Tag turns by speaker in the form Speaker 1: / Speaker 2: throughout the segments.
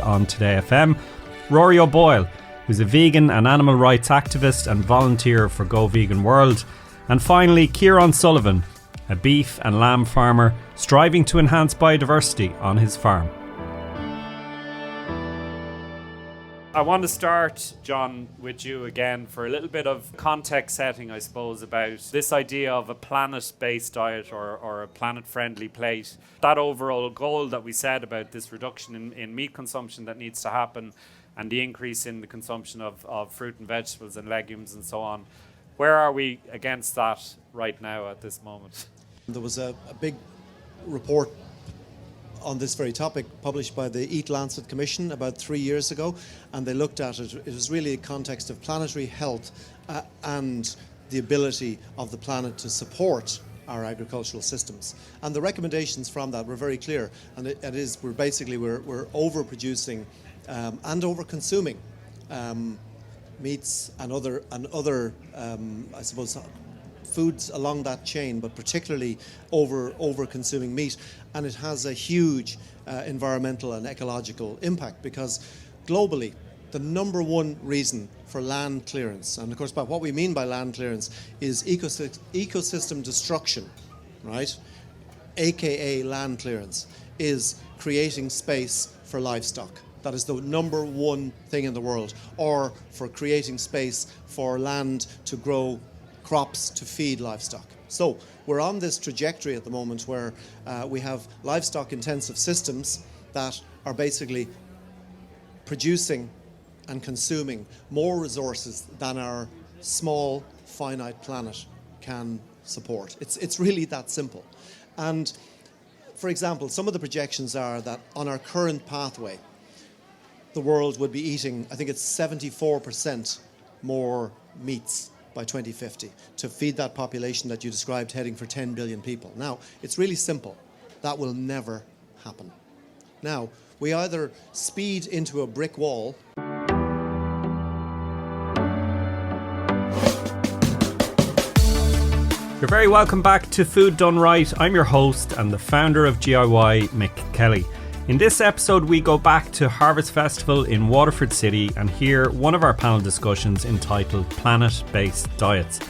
Speaker 1: On Today FM, Rory O'Boyle, who's a vegan and animal rights activist and volunteer for Go Vegan World. And finally, Ciaran Sullivan, a beef and lamb farmer striving to enhance biodiversity on his farm. I want to start, John, with you again for a little bit of context setting, I suppose, about this idea of a planet-based diet or a planet-friendly plate. That overall goal that we said about this reduction in meat consumption that needs to happen and the increase in the consumption of fruit and vegetables and legumes and so on. Where are we against that right now at this moment?
Speaker 2: There was a big report on this very topic published by the Eat Lancet Commission about 3 years ago, and they looked at it. It was really a context of planetary health and the ability of the planet to support our agricultural systems. And the recommendations from that were very clear, and it is we're overproducing and over-consuming meats and other I suppose foods along that chain, but particularly over-consuming meat. And it has a huge environmental and ecological impact, because globally, the number one reason for land clearance, and of course, by what we mean by land clearance is ecosystem destruction, right? AKA land clearance, is creating space for livestock. That is the number one thing in the world, or for creating space for land to grow crops to feed livestock. So we're on this trajectory at the moment where we have livestock intensive systems that are basically producing and consuming more resources than our small finite planet can support. It's really that simple. And for example, some of the projections are that on our current pathway, the world would be eating, I think it's 74% more meats by 2050 to feed that population that you described heading for 10 billion people. Now, it's really simple. That will never happen. Now, we either speed into a brick wall.
Speaker 1: You're very welcome back to Food Done Right. I'm your host and the founder of GIY, Mick Kelly. In this episode, we go back to Harvest Festival in Waterford City and hear one of our panel discussions entitled Planet-Based Diets.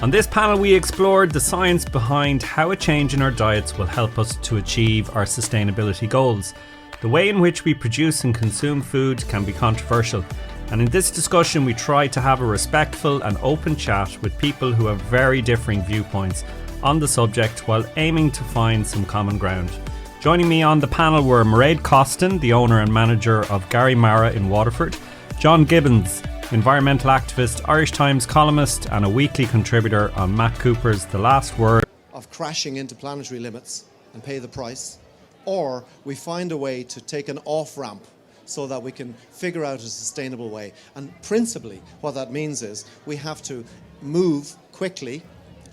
Speaker 1: On this panel, we explored the science behind how a change in our diets will help us to achieve our sustainability goals. The way in which we produce and consume food can be controversial, and in this discussion, we try to have a respectful and open chat with people who have very differing viewpoints on the subject while aiming to find some common ground. Joining me on the panel were Mairead Costin, the owner and manager of Garraí in Waterford, John Gibbons, environmental activist, Irish Times columnist and a weekly contributor on Matt Cooper's The Last Word.
Speaker 2: Of crashing into planetary limits and pay the price, or we find a way to take an off-ramp so that we can figure out a sustainable way. And principally, what that means is we have to move quickly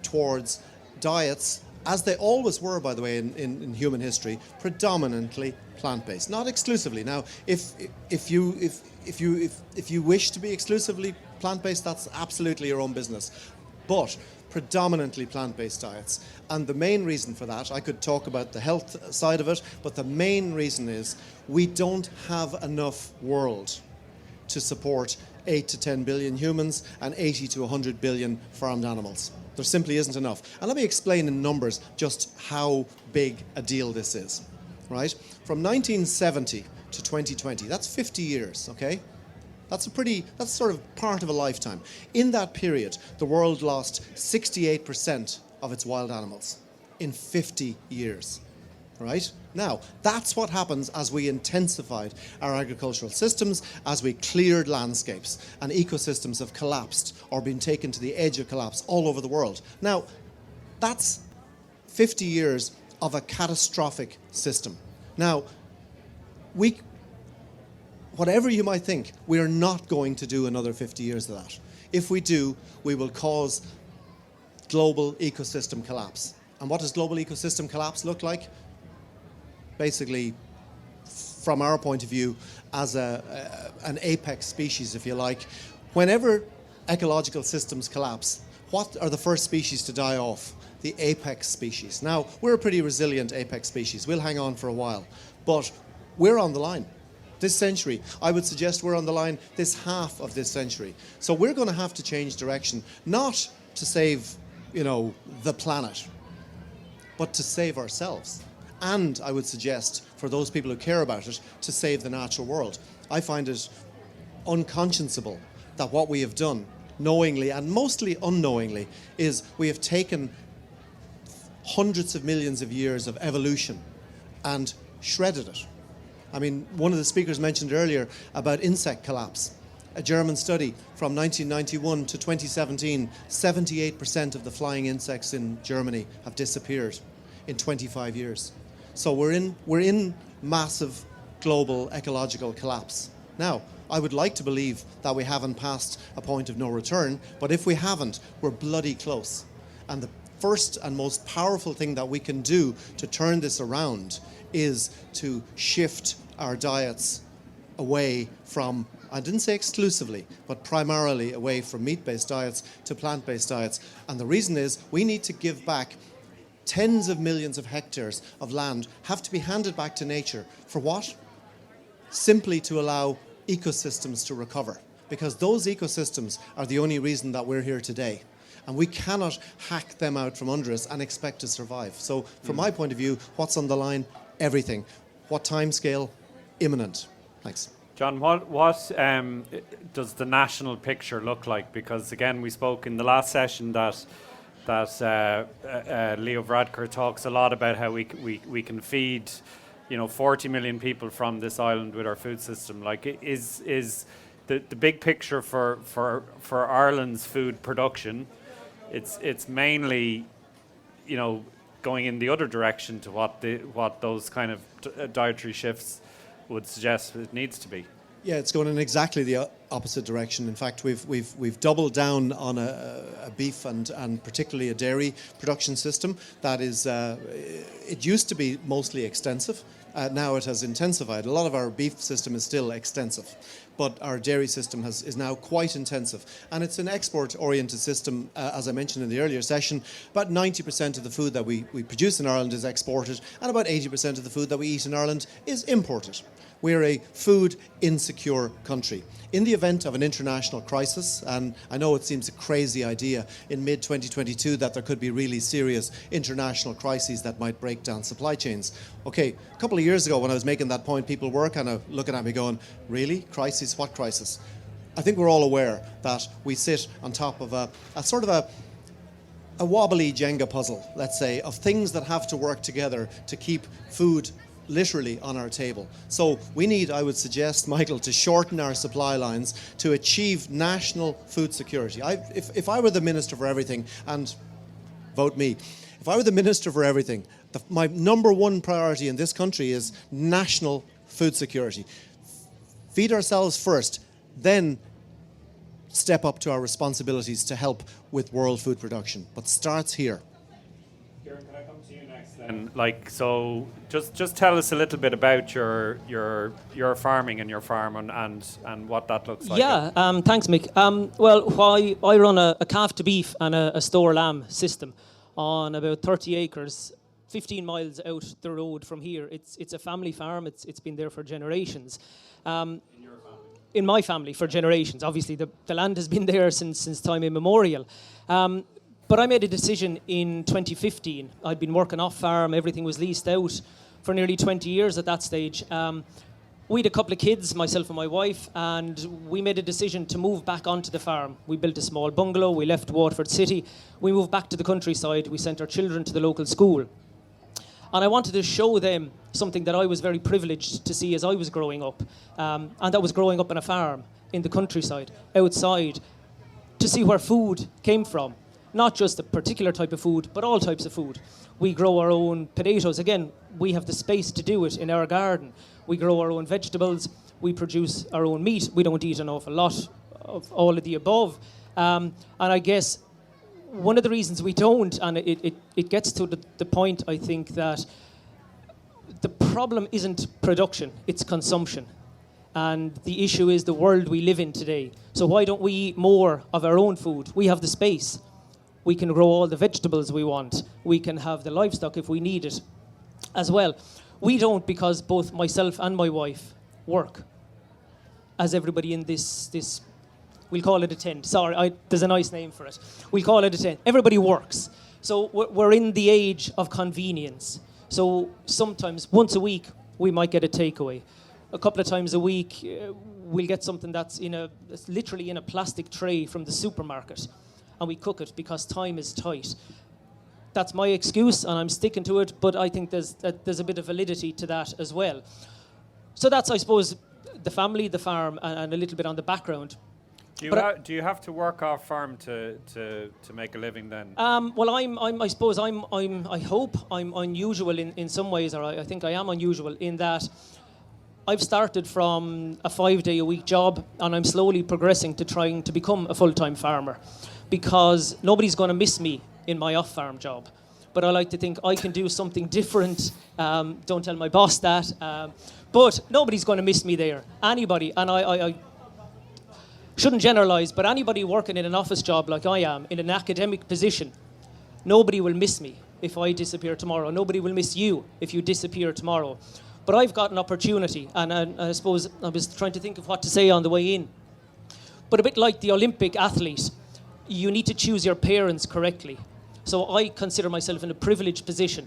Speaker 2: towards diets, as they always were, by the way, in human history, predominantly plant-based, not exclusively. Now, if you wish to be exclusively plant-based, that's absolutely your own business. But predominantly plant-based diets. And the main reason for that, I could talk about the health side of it, but the main reason is we don't have enough world to support 8 to 10 billion humans and 80 to 100 billion farmed animals. There simply isn't enough. And let me explain in numbers just how big a deal this is, right? From 1970 to 2020, that's 50 years, okay? That's sort of part of a lifetime. In that period, the world lost 68% of its wild animals in 50 years, right? Now, that's what happens as we intensified our agricultural systems, as we cleared landscapes, and ecosystems have collapsed or been taken to the edge of collapse all over the world. Now, that's 50 years of a catastrophic system. Now, whatever you might think, we are not going to do another 50 years of that. If we do, we will cause global ecosystem collapse. And what does global ecosystem collapse look like? Basically, from our point of view, as an apex species, if you like, whenever ecological systems collapse, what are the first species to die off? The apex species. Now, we're a pretty resilient apex species. We'll hang on for a while, but we're on the line. this century. I would suggest we're on the line this half of this century. So we're going to have to change direction, not to save, the planet, but to save ourselves. And I would suggest, for those people who care about it, to save the natural world. I find it unconscionable that what we have done, knowingly and mostly unknowingly, is we have taken hundreds of millions of years of evolution and shredded it. I mean, one of the speakers mentioned earlier about insect collapse. A German study from 1991 to 2017, 78% of the flying insects in Germany have disappeared in 25 years. So we're in massive global ecological collapse. Now, I would like to believe that we haven't passed a point of no return, but if we haven't, we're bloody close. And the first and most powerful thing that we can do to turn this around is to shift our diets away from, I didn't say exclusively, but primarily away from meat-based diets to plant-based diets. And the reason is we need to give back tens of millions of hectares of land have to be handed back to nature. For what? Simply to allow ecosystems to recover. Because those ecosystems are the only reason that we're here today. And we cannot hack them out from under us and expect to survive. So from my point of view, what's on the line? Everything. What time scale? Imminent. Thanks.
Speaker 1: John, what does the national picture look like? Because again, we spoke in the last session that Leo Varadkar talks a lot about how we can feed 40 million people from this island with our food system. Like, is the big picture for Ireland's food production? It's mainly, going in the other direction to what those kind of dietary shifts would suggest it needs to be.
Speaker 2: Yeah, it's going in exactly the opposite direction. In fact, we've doubled down on a beef and particularly a dairy production system that is. It used to be mostly extensive. Now it has intensified. A lot of our beef system is still extensive, but our dairy system is now quite intensive. And it's an export-oriented system, as I mentioned in the earlier session. About 90% of the food that we produce in Ireland is exported, and about 80% of the food that we eat in Ireland is imported. We're a food insecure country. In the event of an international crisis, and I know it seems a crazy idea in mid-2022 that there could be really serious international crises that might break down supply chains. Okay, a couple of years ago when I was making that point, people were kind of looking at me going, really? Crisis? What crisis? I think we're all aware that we sit on top of a sort of a wobbly Jenga puzzle, let's say, of things that have to work together to keep food literally on our table. So we need, I would suggest, Michael, to shorten our supply lines to achieve national food security. If I were the Minister for Everything, and vote me, if I were the Minister for Everything, my number one priority in this country is national food security. Feed ourselves first, then step up to our responsibilities to help with world food production. But starts here.
Speaker 1: Ciaran, can I come to you next then? So just tell us a little bit about your farming and your farm and what that looks like.
Speaker 3: Yeah, thanks, Mick. Well, I run a calf to beef and a store lamb system on about 30 acres, 15 miles out the road from here. It's a family farm. It's been there for generations. In your family? In my family for generations. Obviously, the land has been there since time immemorial. But I made a decision in 2015. I'd been working off farm, everything was leased out for nearly 20 years at that stage. We had a couple of kids, myself and my wife, and we made a decision to move back onto the farm. We built a small bungalow, we left Waterford city, we moved back to the countryside, we sent our children to the local school. And I wanted to show them something that I was very privileged to see as I was growing up. And that was growing up on a farm in the countryside, outside, to see where food came from. Not just a particular type of food, but all types of food. We grow our own potatoes. Again, we have the space to do it in our garden. We grow our own vegetables. We produce our own meat. We don't eat an awful lot of all of the above. And I guess one of the reasons we don't, and it gets to the point, I think, that the problem isn't production, it's consumption. And the issue is the world we live in today. So why don't we eat more of our own food? We have the space. We can grow all the vegetables we want. We can have the livestock if we need it as well. We don't, because both myself and my wife work, as everybody in this we'll call it a tent. Sorry, there's a nice name for it. We'll call it a tent. Everybody works. So we're in the age of convenience. So sometimes, once a week, we might get a takeaway. A couple of times a week, we'll get something that's literally in a plastic tray from the supermarket, and we cook it because time is tight. That's my excuse, and I'm sticking to it, but I think there's a bit of validity to that as well. So that's, I suppose, the family, the farm, and a little bit on the background.
Speaker 1: Do you have to work off farm to make a living then?
Speaker 3: Well, I suppose I hope I'm unusual in some ways, or I think I am unusual in that I've started from a 5-day-a-week job, and I'm slowly progressing to trying to become a full-time farmer, because nobody's going to miss me in my off-farm job. But I like to think I can do something different. Don't tell my boss that. But nobody's going to miss me there. Anybody, and I shouldn't generalise, but anybody working in an office job like I am, in an academic position, nobody will miss me if I disappear tomorrow. Nobody will miss you if you disappear tomorrow. But I've got an opportunity, and I suppose I was trying to think of what to say on the way in. But a bit like the Olympic athlete, you need to choose your parents correctly. So I consider myself in a privileged position.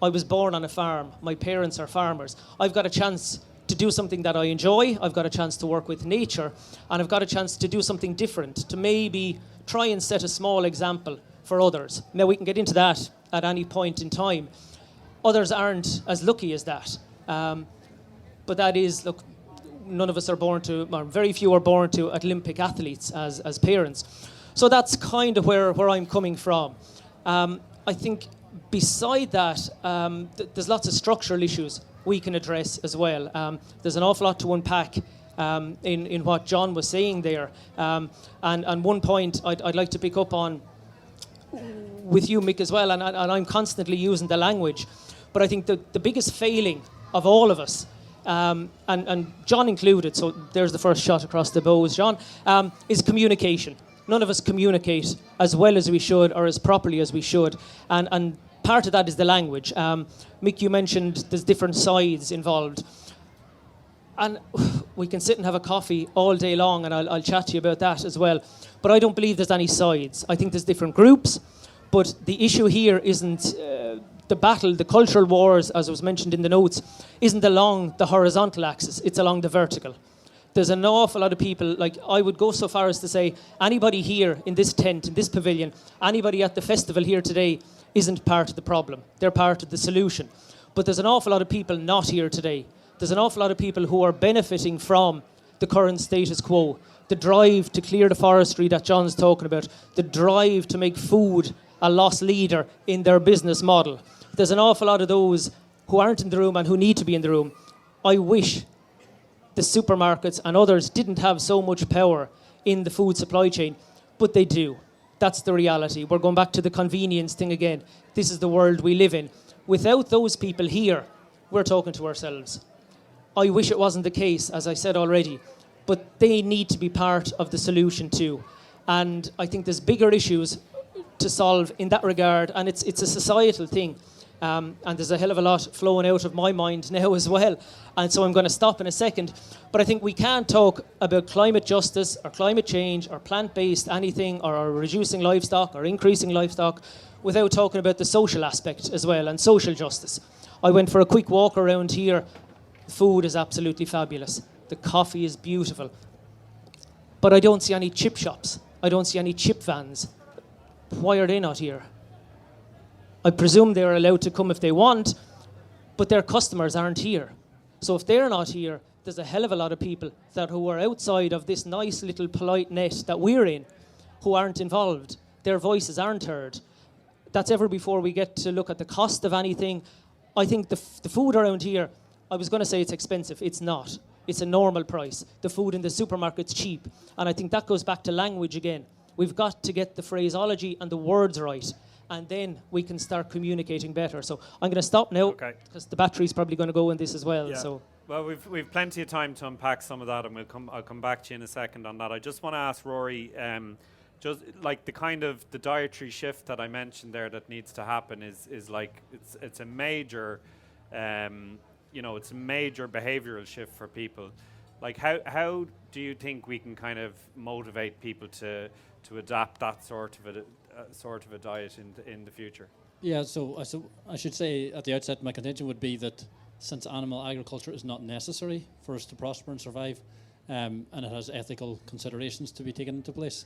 Speaker 3: I was born on a farm. My parents are farmers. I've got a chance to do something that I enjoy. I've got a chance to work with nature, and I've got a chance to do something different, to maybe try and set a small example for others. Now, we can get into that at any point in time. Others aren't as lucky as that. But that is, look, none of us are born to, or very few are born to Olympic athletes as parents. So that's kind of where I'm coming from. I think beside that, there's lots of structural issues we can address as well. There's an awful lot to unpack in what John was saying there. And one point I'd like to pick up on with you, Mick, as well, and I'm constantly using the language, but I think the biggest failing of all of us, and John included, so there's the first shot across the bows, John, is communication. None of us communicate as well as we should or as properly as we should. And part of that is the language. Mick, you mentioned there's different sides involved. And we can sit and have a coffee all day long, and I'll chat to you about that as well. But I don't believe there's any sides. I think there's different groups. But the issue here isn't the battle, the cultural wars, as was mentioned in the notes, isn't along the horizontal axis. It's along the vertical. There's an awful lot of people, like I would go so far as to say anybody here in this tent, in this pavilion, anybody at the festival here today isn't part of the problem. They're part of the solution. But there's an awful lot of people not here today. There's an awful lot of people who are benefiting from the current status quo, the drive to clear the forestry that John's talking about, the drive to make food a loss leader in their business model. There's an awful lot of those who aren't in the room and who need to be in the room. I wish the supermarkets and others didn't have so much power in the food supply chain, but they do. That's the reality. We're going back to the convenience thing again. This is the world we live in. Without those people here, we're talking to ourselves. I wish it wasn't the case, as I said already, but they need to be part of the solution too. And I think there's bigger issues to solve in that regard, and it's a societal thing. And there's a hell of a lot flowing out of my mind now as well. And so I'm going to stop in a second. But I think we can't talk about climate justice or climate change or plant-based anything or reducing livestock or increasing livestock without talking about the social aspect as well and social justice. I went for a quick walk around here. The food is absolutely fabulous. The coffee is beautiful. But I don't see any chip shops. I don't see any chip vans. Why are they not here? I presume they're allowed to come if they want, but their customers aren't here. So if they're not here, there's a hell of a lot of people who are outside of this nice little polite net that we're in who aren't involved. Their voices aren't heard. That's ever before we get to look at the cost of anything. I think the food around here, I was going to say it's expensive. It's not. It's a normal price. The food in the supermarket's cheap. And I think that goes back to language again. We've got to get the phraseology and the words right, and then we can start communicating better. So I'm going to stop now, because the battery's probably going to go in this as well.
Speaker 1: Yeah.
Speaker 3: So.
Speaker 1: Well, we've plenty of time to unpack some of that, and I'll come back to you in a second on that. I just want to ask Rory, just like the kind of the dietary shift that I mentioned there that needs to happen is like it's a major it's a major behavioural shift for people. Like, how do you think we can kind of motivate people to adapt that sort of a diet in the future?
Speaker 4: Yeah, so I should say at the outset, my contention would be that since animal agriculture is not necessary for us to prosper and survive, and it has ethical considerations to be taken into place,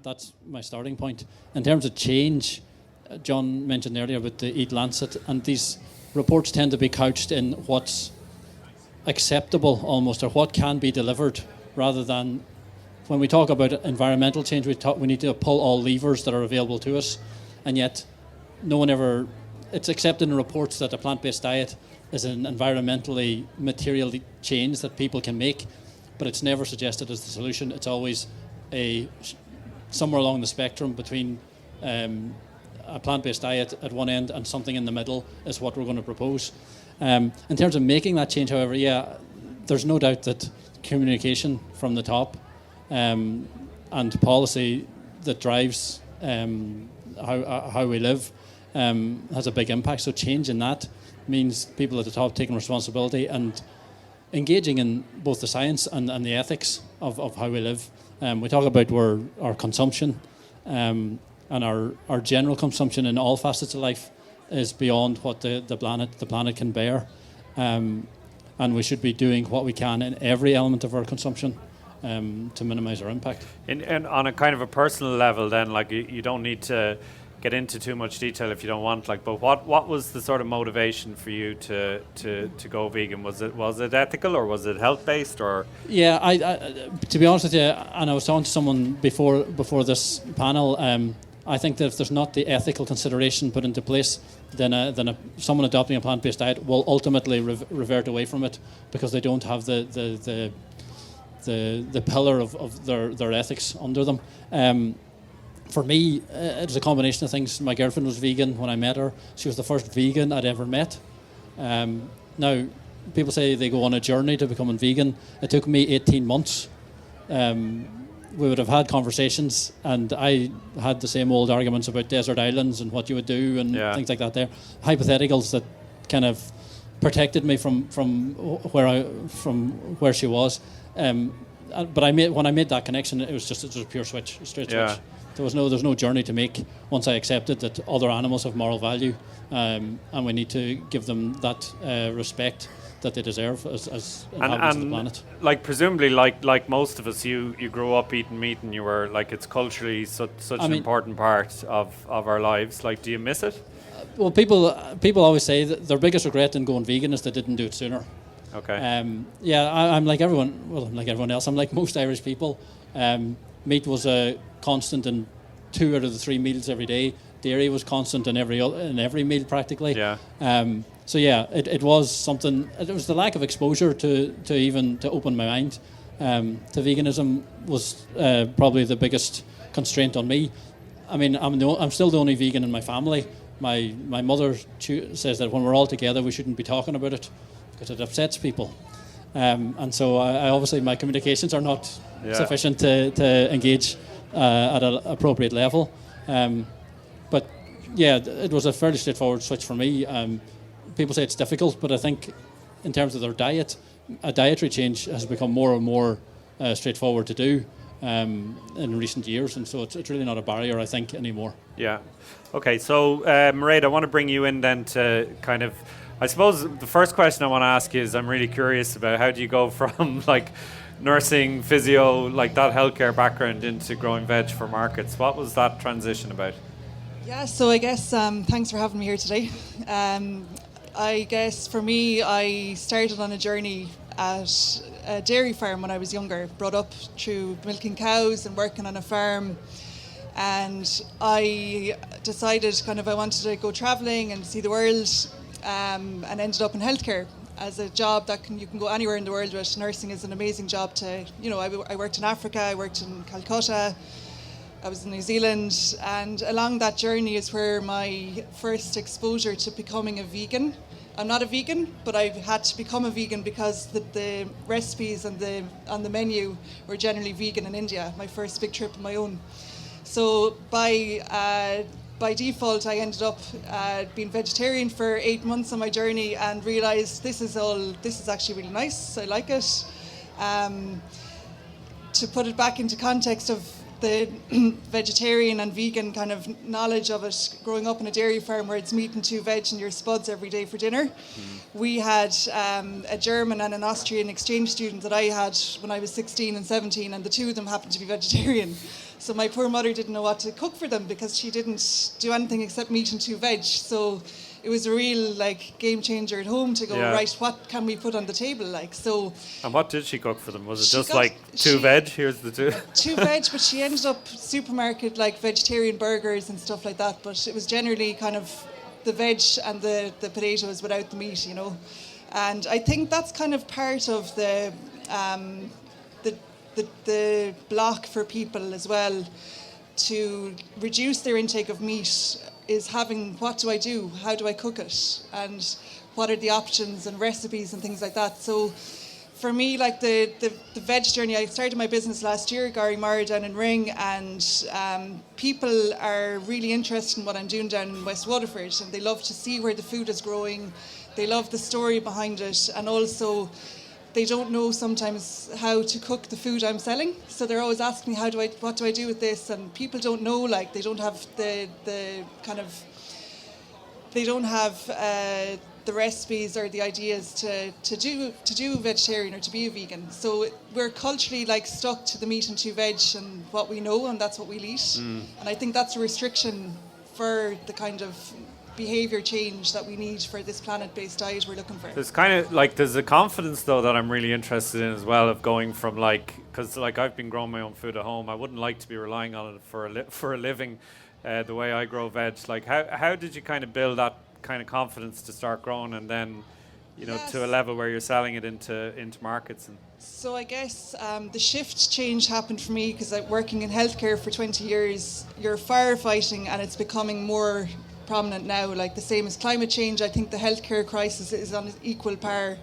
Speaker 4: that's my starting point. In terms of change, John mentioned earlier about the Eat Lancet, and these reports tend to be couched in what's acceptable almost, or what can be delivered, rather than when we talk about environmental change, we need to pull all levers that are available to us, and yet no one ever, it's accepted in reports that a plant-based diet is an environmentally material change that people can make, but it's never suggested as the solution. It's always somewhere along the spectrum between a plant-based diet at one end and something in the middle is what we're going to propose. In terms of making that change, however, there's no doubt that communication from the top and policy that drives how we live has a big impact. So change in that means people at the top taking responsibility and engaging in both the science and the ethics of how we live. We talk about our consumption and our general consumption in all facets of life is beyond what the planet can bear, and we should be doing what we can in every element of our consumption to minimise our impact.
Speaker 1: And on a kind of a personal level, then, like you don't need to get into too much detail if you don't want. Like, but what was the sort of motivation for you to go vegan? Was it ethical or was it health based or? Yeah,
Speaker 4: I to be honest with you, and I was talking to someone before this panel. I think that if there's not the ethical consideration put into place, then someone adopting a plant-based diet will ultimately revert away from it because they don't have the pillar of their ethics under them. For me, it was a combination of things. My girlfriend was vegan when I met her. She was the first vegan I'd ever met. Now, people say they go on a journey to becoming vegan. It took me 18 months. We would have had conversations, and I had the same old arguments about desert islands and what you would do and things like that there. Hypotheticals that kind of protected me from where she was. But when I made that connection, it was a pure switch, a straight switch. There's no journey to make once I accepted that other animals have moral value, and we need to give them that respect that they deserve as inhabitants of the planet.
Speaker 1: Like presumably, like most of us, you grew up eating meat, and you were like it's culturally such an important part of our lives. Like, do you miss it?
Speaker 4: Well, people always say that their biggest regret in going vegan is they didn't do it sooner.
Speaker 1: Okay.
Speaker 4: I'm like everyone. Well, I'm like everyone else. I'm like most Irish people. Meat was a constant in 2 out of the 3 meals every day. Dairy was constant in every meal practically.
Speaker 1: Yeah.
Speaker 4: It was something. It was the lack of exposure to open my mind to veganism was probably the biggest constraint on me. I mean, I'm still the only vegan in my family. My mother says that when we're all together, we shouldn't be talking about it because it upsets people. And so I obviously my communications are not sufficient to engage at an appropriate level. But it was a fairly straightforward switch for me. People say it's difficult, but I think in terms of their diet, a dietary change has become more and more straightforward to do in recent years, and so it's really not a barrier, I think, anymore.
Speaker 1: Yeah. Okay, so Mairead, I want to bring you in then to kind of, I suppose the first question I want to ask is, I'm really curious about how do you go from like nursing, physio, like that healthcare background into growing veg for markets? What was that transition about?
Speaker 5: Yeah, so I guess thanks for having me here today. I guess for me, I started on a journey at a dairy farm when I was younger, brought up through milking cows and working on a farm. And I decided I wanted to go travelling and see the world, and ended up in healthcare as a job that you can go anywhere in the world with. Nursing is an amazing job to, I worked in Africa, I worked in Calcutta, I was in New Zealand, and along that journey is where my first exposure to becoming a vegan. I'm not a vegan, but I had to become a vegan because the recipes on the menu were generally vegan in India, my first big trip on my own. So by by default, I ended up being vegetarian for 8 months on my journey and realised this is actually really nice. I like it. To put it back into context of the vegetarian and vegan kind of knowledge of it, growing up on a dairy farm where it's meat and 2 veg and your spuds every day for dinner. We had a German and an Austrian exchange student that I had when I was 16 and 17, and the 2 of them happened to be vegetarian. So my poor mother didn't know what to cook for them because she didn't do anything except meat and 2 veg. So it was a real game changer at home to go, right, what can we put on the table? So. And
Speaker 1: what did she cook for them? Was it just 2 veg? Here's the 2.
Speaker 5: 2 veg, but she ended up supermarket vegetarian burgers and stuff like that. But it was generally kind of the veg and the potatoes without the meat, And I think that's kind of part of the block for people as well to reduce their intake of meat is having, what do I do? How do I cook it? And what are the options and recipes and things like that? So for me, the veg journey, I started my business last year, Garraí Mairead down in Ring, and people are really interested in what I'm doing down in West Waterford, and they love to see where the food is growing. They love the story behind it, and also they don't know sometimes how to cook the food I'm selling. So they're always asking me, what do I do with this? And people don't know, they don't have the recipes or the ideas to do vegetarian or to be a vegan. So we're culturally stuck to the meat and 2 veg and what we know, and that's what we'll eat. And I think that's a restriction for the kind of behaviour change that we need for this planet-based diet we're looking for.
Speaker 1: There's kind of there's a confidence though that I'm really interested in as well, of going from because I've been growing my own food at home. I wouldn't like to be relying on it for a living, the way I grow veg. How did you kind of build that kind of confidence to start growing, and then to a level where you're selling it into markets? And
Speaker 5: so I guess the shift change happened for me because I'm working in healthcare for 20 years. You're firefighting, and it's becoming more prominent now, the same as climate change. I think the healthcare crisis is on equal par.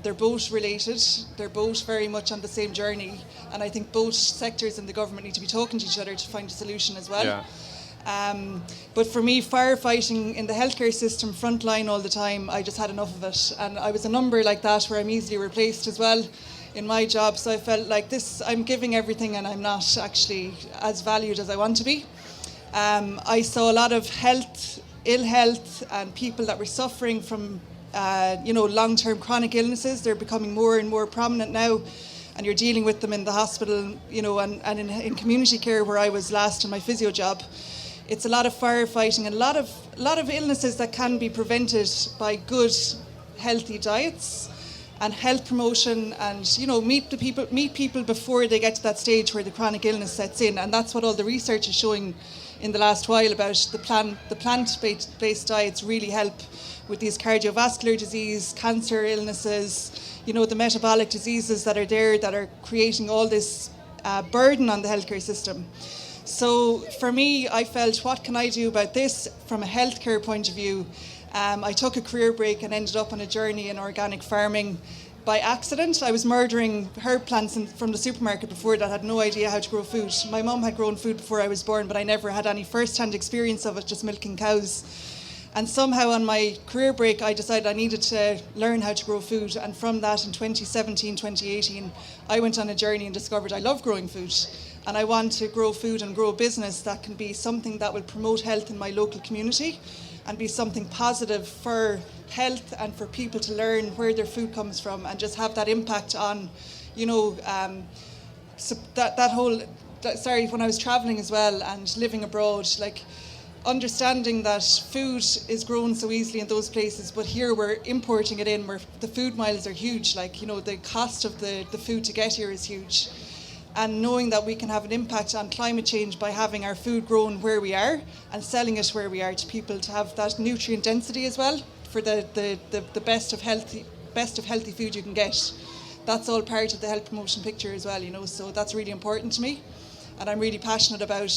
Speaker 5: They're both related. They're both very much on the same journey, and I think both sectors in the government need to be talking to each other to find a solution as well. But for me, firefighting in the healthcare system, frontline all the time, I just had enough of it, and I was a number like that where I'm easily replaced as well in my job. So I felt like this, I'm giving everything and I'm not actually as valued as I want to be. I saw a lot of ill health, and people that were suffering from, long-term chronic illnesses. They're becoming more and more prominent now, and you're dealing with them in the hospital, and in community care where I was last in my physio job. It's a lot of firefighting and a lot of illnesses that can be prevented by good, healthy diets and health promotion, and meet people before they get to that stage where the chronic illness sets in. And that's what all the research is showing in the last while about the plant-based diets really help with these cardiovascular disease, cancer illnesses, the metabolic diseases that are there that are creating all this burden on the healthcare system. So for me, I felt, what can I do about this from a healthcare point of view? I took a career break and ended up on a journey in organic farming by accident. I was murdering herb plants from the supermarket before that, had no idea how to grow food. My mum had grown food before I was born, but I never had any first-hand experience of it, just milking cows. And somehow on my career break, I decided I needed to learn how to grow food. And from that, in 2017, 2018, I went on a journey and discovered I love growing food. And I want to grow food and grow a business that can be something that will promote health in my local community and be something positive for health and for people to learn where their food comes from, and just have that impact on, when I was traveling as well and living abroad, understanding that food is grown so easily in those places, but here we're importing it in, where the food miles are huge, the cost of the food to get here is huge. And knowing that we can have an impact on climate change by having our food grown where we are and selling it where we are to people, to have that nutrient density as well for the best of healthy food you can get. That's all part of the health promotion picture as well, so that's really important to me. And I'm really passionate about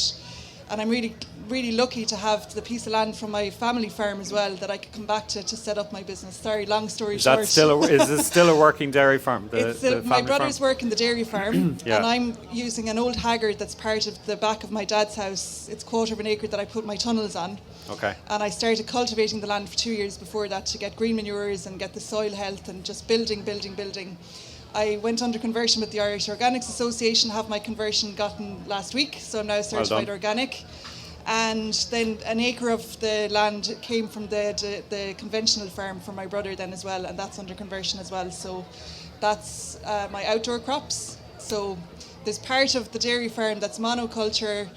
Speaker 5: and I'm really lucky to have the piece of land from my family farm as well that I could come back to set up my business. Sorry, long story short.
Speaker 1: Is it still a working dairy farm?
Speaker 5: My brothers work in the dairy farm,
Speaker 1: Yeah.
Speaker 5: and I'm using an old haggard that's part of the back of my dad's house. It's 1/4 of an acre that I put my tunnels on.
Speaker 1: Okay.
Speaker 5: And I started cultivating the land for 2 years before that to get green manures and get the soil health and just building. I went under conversion with the Irish Organics Association, have my conversion gotten last week, so I'm now certified organic. And then an acre of the land came from the conventional farm for my brother then as well, and that's under conversion as well. So that's my outdoor crops. So there's part of the dairy farm that's monoculture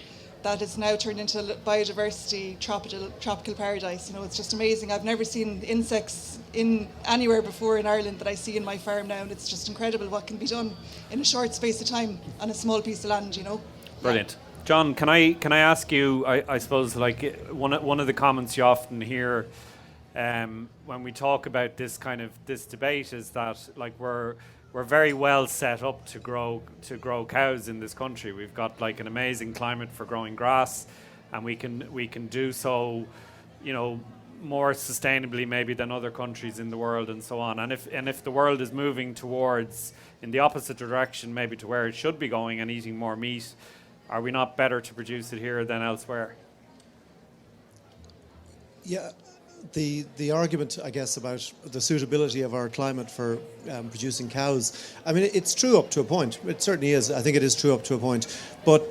Speaker 5: that is now turned into biodiversity tropical paradise. You know, it's just amazing. I've never seen insects in anywhere before in Ireland that I see in my farm now, and it's just incredible what can be done in a short space of time on a small piece of land, you know.
Speaker 1: Brilliant. John, can I ask you, I suppose, like one of the comments you often hear when we talk about this debate is that like we're very well set up to grow cows in this country. We've got like an amazing climate for growing grass, and we can do so, you know, more sustainably maybe than other countries in the world and so on. And if the world is moving towards in the opposite direction maybe to where it should be going and eating more meat, are we not better to produce it here than elsewhere?
Speaker 2: Yeah, the argument, I guess, about the suitability of our climate for producing cows, I mean, it's true up to a point. It certainly is. I think it is true up to a point. But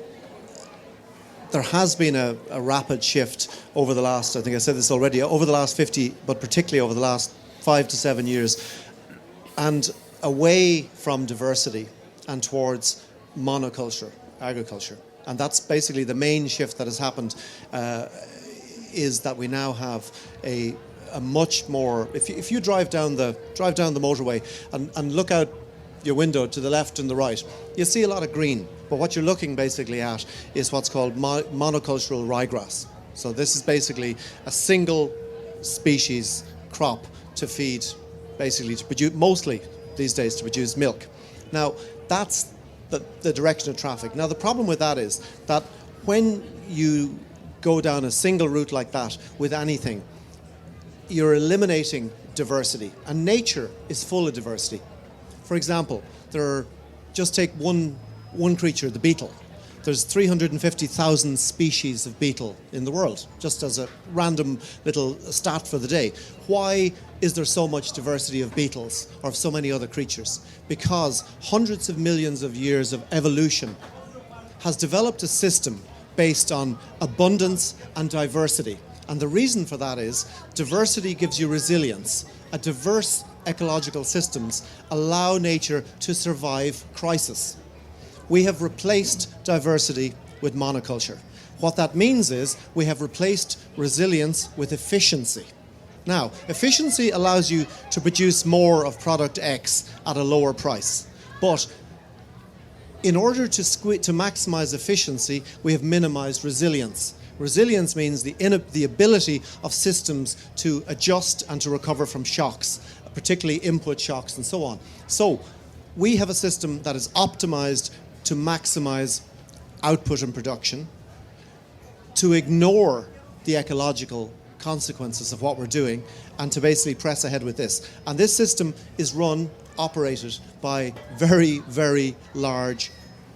Speaker 2: there has been a rapid shift over the last, I think I said this already, over the last 50, but particularly over the last 5 to 7 years, and away from diversity and towards monoculture, agriculture. And that's basically the main shift that has happened, is that we now have a much more, if you drive down the motorway and look out your window to the left and the right, you see a lot of green. But what you're looking basically at is what's called monocultural ryegrass. So this is basically a single species crop to feed, basically to produce, mostly these days to produce milk. Now that's the direction of traffic. Now the problem with that is that when you go down a single route like that with anything, you're eliminating diversity, and nature is full of diversity. For example, just take one creature, the beetle. There's 350,000 species of beetle in the world, just as a random little stat for the day. Why is there so much diversity of beetles or of so many other creatures? Because hundreds of millions of years of evolution has developed a system based on abundance and diversity. And the reason for that is diversity gives you resilience. A diverse ecological systems allow nature to survive crisis. We have replaced diversity with monoculture. What that means is we have replaced resilience with efficiency. Now, efficiency allows you to produce more of product X at a lower price. But in order to maximize efficiency, we have minimized resilience. Resilience means the ability of systems to adjust and to recover from shocks, particularly input shocks and so on. So we have a system that is optimized to maximize output and production, to ignore the ecological consequences of what we're doing, and to basically press ahead with this. And this system is operated by very, very large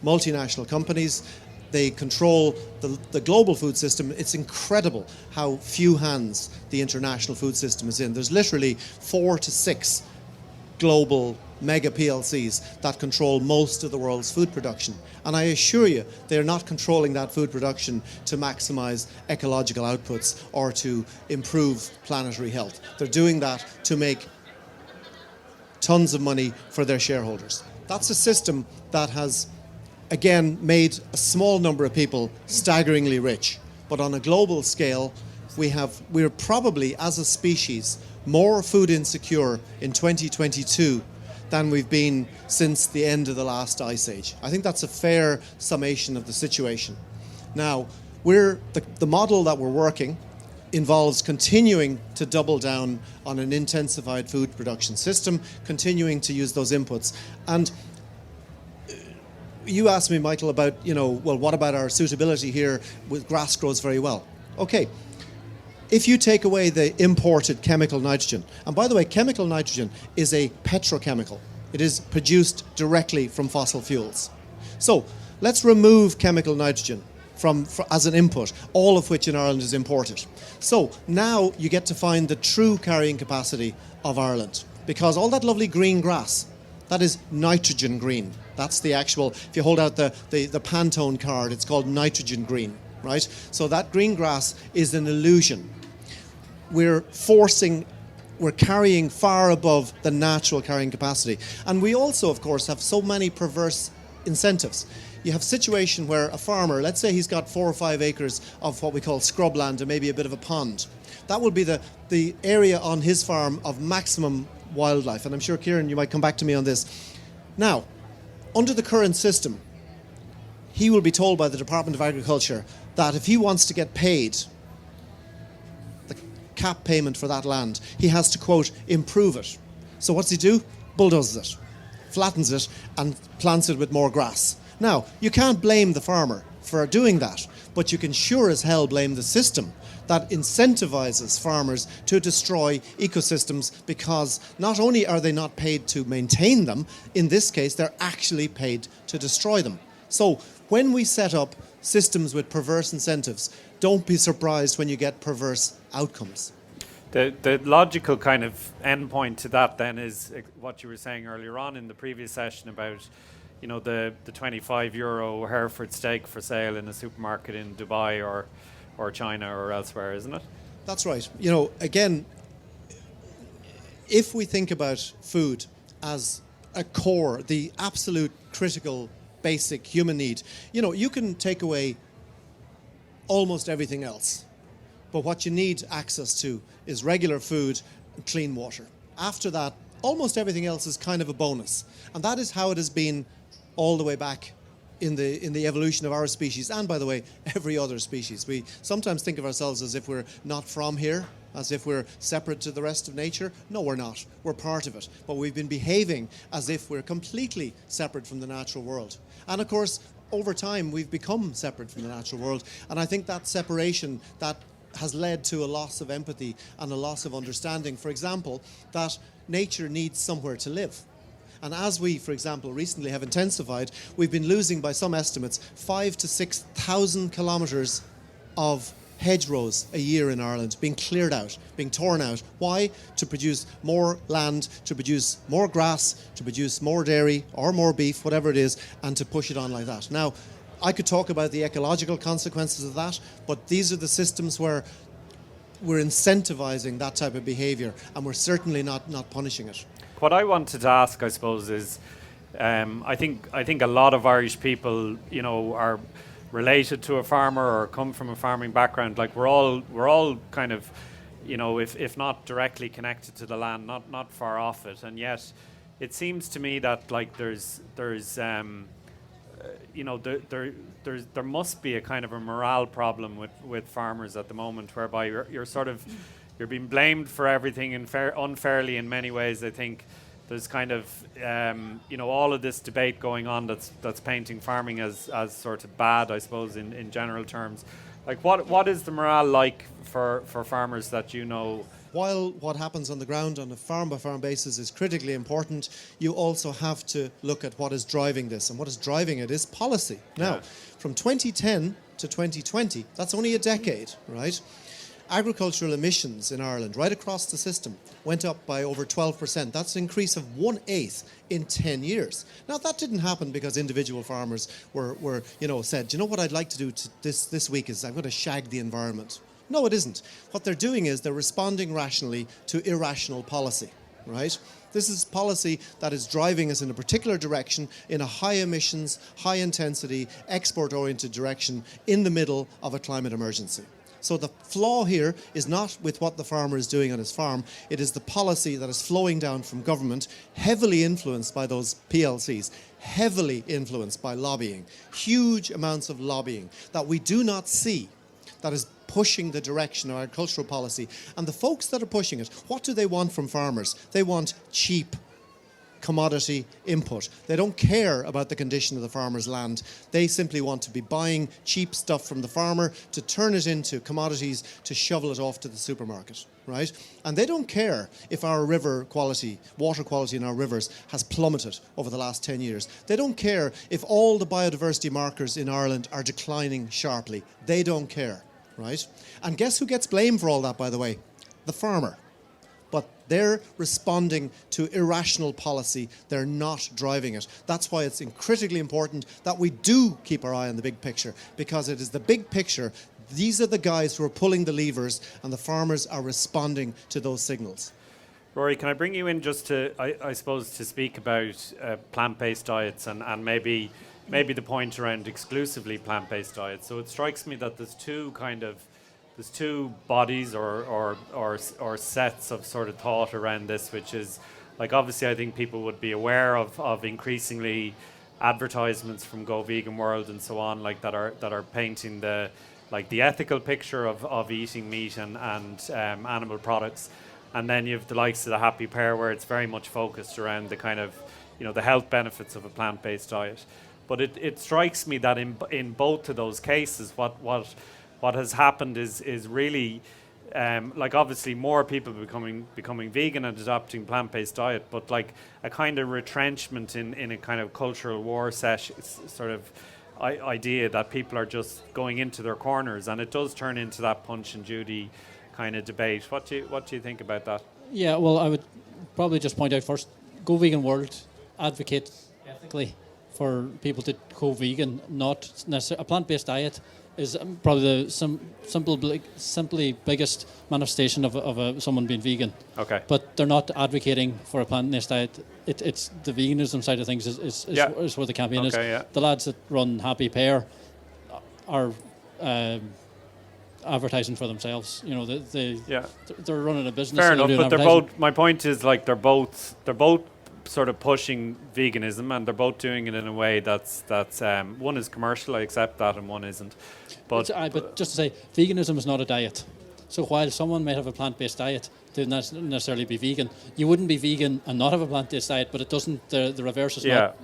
Speaker 2: multinational companies. They control the global food system. It's incredible how few hands the international food system is in. There's literally 4 to 6 global mega PLCs that control most of the world's food production. And I assure you, they're not controlling that food production to maximize ecological outputs or to improve planetary health. They're doing that to make tons of money for their shareholders. That's a system that has, again, made a small number of people staggeringly rich. But on a global scale, we're probably, as a species, more food insecure in 2022 than we've been since the end of the last ice age. I think that's a fair summation of the situation. Now, the model that we're working involves continuing to double down on an intensified food production system, continuing to use those inputs. And you asked me, Michael, about, well, what about our suitability here with grass grows very well? Okay, if you take away the imported chemical nitrogen, and by the way, chemical nitrogen is a petrochemical. It is produced directly from fossil fuels. So let's remove chemical nitrogen as an input, all of which in Ireland is imported. So now you get to find the true carrying capacity of Ireland, because all that lovely green grass, that is nitrogen green. That's the actual, if you hold out the Pantone card, it's called nitrogen green, right? So that green grass is an illusion. We're carrying far above the natural carrying capacity. And we also, of course, have so many perverse incentives. You have a situation where a farmer, let's say he's got 4 or 5 acres of what we call scrubland and maybe a bit of a pond. That will be the area on his farm of maximum wildlife. And I'm sure, Ciaran, you might come back to me on this. Now, under the current system, he will be told by the Department of Agriculture that if he wants to get paid the cap payment for that land, he has to, quote, improve it. So what's he do? Bulldozes it, flattens it, and plants it with more grass. Now, you can't blame the farmer for doing that, but you can sure as hell blame the system that incentivizes farmers to destroy ecosystems, because not only are they not paid to maintain them, in this case, they're actually paid to destroy them. So when we set up systems with perverse incentives, don't be surprised when you get perverse outcomes.
Speaker 1: The logical kind of endpoint to that then is what you were saying earlier on in the previous session about, the €25 Hereford steak for sale in a supermarket in Dubai or China or elsewhere, isn't it?
Speaker 2: That's right. Again, if we think about food as a core, the absolute critical, basic human need, you can take away almost everything else. But what you need access to is regular food and clean water. After that, almost everything else is kind of a bonus. And that is how it has been all the way back in the evolution of our species, and by the way, every other species. We sometimes think of ourselves as if we're not from here, as if we're separate to the rest of nature. No, we're not. We're part of it. But we've been behaving as if we're completely separate from the natural world. And of course, over time, we've become separate from the natural world. And I think that separation, that has led to a loss of empathy and a loss of understanding. For example, that nature needs somewhere to live. And as we, for example, recently have intensified, we've been losing, by some estimates, 5,000 to 6,000 kilometres of hedgerows a year in Ireland, being cleared out, being torn out. Why? To produce more land, to produce more grass, to produce more dairy or more beef, whatever it is, and to push it on like that. Now, I could talk about the ecological consequences of that, but these are the systems where we're incentivizing that type of behaviour, and we're certainly not punishing it.
Speaker 1: What I wanted to ask, I suppose, is I think a lot of Irish people, are related to a farmer or come from a farming background. Like we're all kind of, if not directly connected to the land, not far off it, and yet it seems to me that like there must be a kind of a morale problem with farmers at the moment, whereby you're being blamed for everything unfairly in many ways. I think there's kind of all of this debate going on that's painting farming as sort of bad, I suppose, in general terms. Like what is the morale like for farmers that you know?
Speaker 2: While what happens on the ground on a farm-by-farm basis is critically important, you also have to look at what is driving this. And what is driving it is policy. Now, from 2010 to 2020, that's only a decade, right? Agricultural emissions in Ireland, right across the system, went up by over 12%. That's an increase of 1/8 in 10 years. Now, that didn't happen because individual farmers were said, what I'd like to do this week is I'm going to shag the environment. No, it isn't. What they're doing is they're responding rationally to irrational policy, right? This is policy that is driving us in a particular direction, in a high emissions, high intensity, export-oriented direction in the middle of a climate emergency. So the flaw here is not with what the farmer is doing on his farm. It is the policy that is flowing down from government, heavily influenced by those PLCs, heavily influenced by lobbying, huge amounts of lobbying that we do not see, that is pushing the direction of agricultural policy. And the folks that are pushing it, what do they want from farmers? They want cheap commodity input. They don't care about the condition of the farmer's land. They simply want to be buying cheap stuff from the farmer to turn it into commodities to shovel it off to the supermarket, right? And they don't care if our river quality, water quality in our rivers has plummeted over the last 10 years. They don't care if all the biodiversity markers in Ireland are declining sharply. They don't care, right? And guess who gets blamed for all that, by the way? The farmer. But they're responding to irrational policy. They're not driving it. That's why it's critically important that we do keep our eye on the big picture, because it is the big picture. These are the guys who are pulling the levers, and the farmers are responding to those signals.
Speaker 1: Rory, can I bring you in just to, I suppose, to speak about plant-based diets and maybe the point around exclusively plant-based diets? So it strikes me that there's two bodies or sets of sort of thought around this, which is, like, obviously I think people would be aware of increasingly advertisements from Go Vegan World and so on, like that are painting the ethical picture of eating meat and animal products. And then you have the likes of the Happy Pear, where it's very much focused around the kind of, the health benefits of a plant-based diet. But it strikes me that in both of those cases, what has happened is really, like, obviously more people becoming vegan and adopting plant-based diet, but like a kind of retrenchment in a kind of cultural war sort of idea that people are just going into their corners, and it does turn into that Punch and Judy kind of debate. What do you think about that?
Speaker 4: Yeah, well, I would probably just point out first, Go Vegan World advocates ethically for people to go vegan, not necessarily a plant-based diet is probably the simply biggest manifestation of someone being vegan.
Speaker 1: Okay.
Speaker 4: But they're not advocating for a plant-based diet. It's the veganism side of things is where the campaign is.
Speaker 1: Yeah.
Speaker 4: The lads that run Happy Pear are advertising for themselves. They're running a business.
Speaker 1: Fair enough, but they're both. My point is, like, they're both sort of pushing veganism, and they're both doing it in a way that's one is commercial, I accept that, and one isn't. But
Speaker 4: just to say, veganism is not a diet. So while someone might have a plant-based diet, they don't necessarily be vegan. You wouldn't be vegan and not have a plant-based diet, but it doesn't. The reverse is not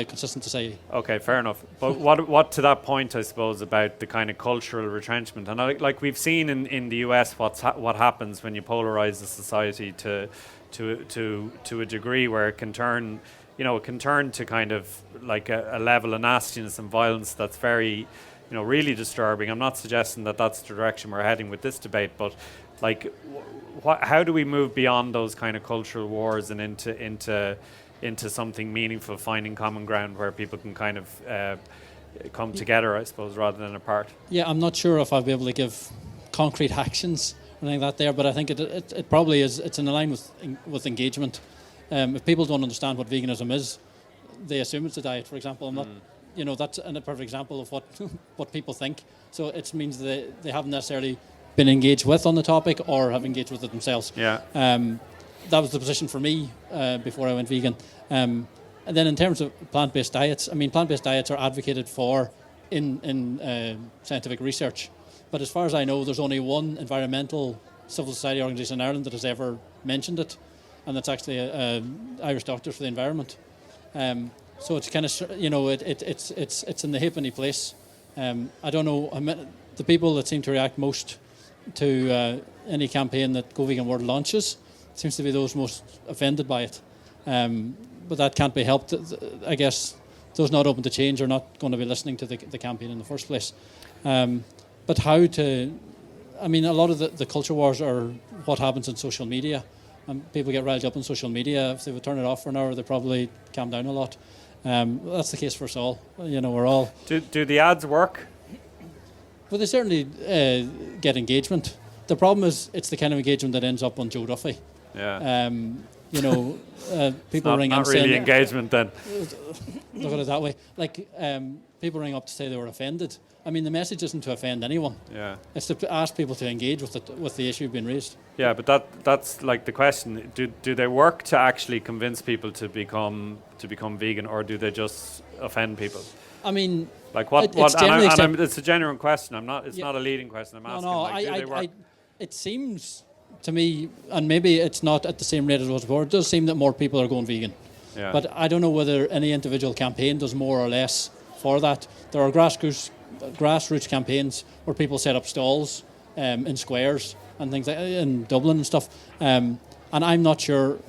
Speaker 4: consistent to say.
Speaker 1: Okay, fair enough. But what to that point, I suppose, about the kind of cultural retrenchment, and like we've seen in the US, what happens when you polarize the society to a degree where it can turn to kind of like a level of nastiness and violence that's very, really disturbing. I'm not suggesting that that's the direction we're heading with this debate, but like, how do we move beyond those kind of cultural wars and into something meaningful, finding common ground where people can kind of come together, I suppose, rather than apart?
Speaker 4: Yeah, I'm not sure if I'll be able to give concrete actions or anything like that there, but I think it probably is. It's in line with engagement. If people don't understand what veganism is, they assume it's a diet, for example. I'm not, that's a perfect example of what people think. So it means they haven't necessarily been engaged with on the topic or have engaged with it themselves.
Speaker 1: Yeah.
Speaker 4: That was the position for me before I went vegan. And then in terms of plant-based diets, plant-based diets are advocated for in scientific research. But as far as I know, there's only one environmental civil society organisation in Ireland that has ever mentioned it, and that's actually Irish Doctors for the Environment. So it's kind of, it's in the halfpenny place. I don't know, the people that seem to react most to any campaign that Go Vegan World launches seems to be those most offended by it. But that can't be helped. I guess those not open to change are not going to be listening to the campaign in the first place. But how to... a lot of the culture wars are what happens in social media. People get riled up on social media. If they would turn it off for an hour, they probably calm down a lot. That's the case for us all. We're all...
Speaker 1: Do the ads work?
Speaker 4: Well, they certainly get engagement. The problem is it's the kind of engagement that ends up on Joe Duffy.
Speaker 1: Yeah.
Speaker 4: People ring
Speaker 1: in. Not really
Speaker 4: saying,
Speaker 1: engagement then.
Speaker 4: Look at it that way. Like, people ring up to say they were offended. The message isn't to offend anyone.
Speaker 1: Yeah.
Speaker 4: It's to ask people to engage with the issue being raised.
Speaker 1: Yeah, but that's like the question. Do they work to actually convince people to become vegan, or do they just offend people? Like what? It's a genuine question. It's not a leading question. I'm asking. Do they work?
Speaker 4: It seems to me, and maybe it's not at the same rate as it was before, it does seem that more people are going vegan.
Speaker 1: Yeah.
Speaker 4: But I don't know whether any individual campaign does more or less for that. There are grassroots campaigns where people set up stalls in squares and things like in Dublin and stuff. And I'm not sure